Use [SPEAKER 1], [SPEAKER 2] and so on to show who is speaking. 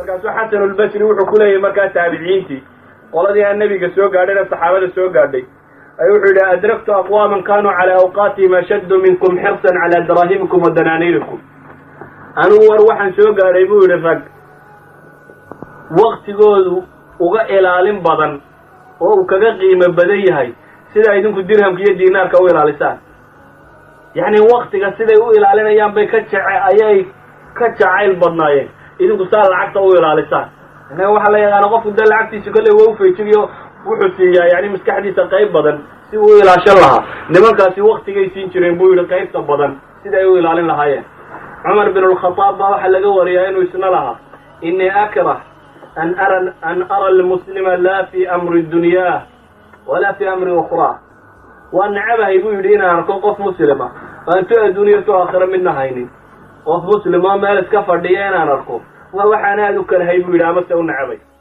[SPEAKER 1] markaasuu xasan albasri wuxuu ku leeyahay markaa taabiciintii qoladii aan nebiga soo gaadhayna saxaabada soo gaadhay ay wuxuu yidhi adraktu aqwaaman kanuu calaa awqaatihim ashaddu minkum xirsan calaa daraahimikum wa danaaniirikum anugu war waxaan soo gaadhay buu yidhi rag waktigoodu uga ilaalin badan oo uu kaga qiimo badan yahay sida idinku dirhamka iyo diinaarka u ilaalisaan yacni waktiga siday u ilaalinayaan bay ayay ka jacayl badnaayeen idinku saa lacagta u ilaalisaan yani waxaa la yaqaana qofku dee lacagtiisa kolley waa u feejigiyo wuxuu siiyaa yani maskaxdiisa qayb badan si uu ilaashan lahaa nimankaasi waktigay siin jireen buu yidhi qaybta badan siday u ilaalin lahaayeen cumar bin alkhataab baa waxaa laga wariyaa inuu isna lahaa inii akrah an ara almuslima laa fi amri dunyaa walaa fi amri ukhraa waa nacabahay buu yidhi inaan arko qof muslima aanto adduuniya to aakhira midna haynin qof muslim oo meel iska fadhiya inaan arko waa waxaan aada u kalahay buu yidhi amase u nacabay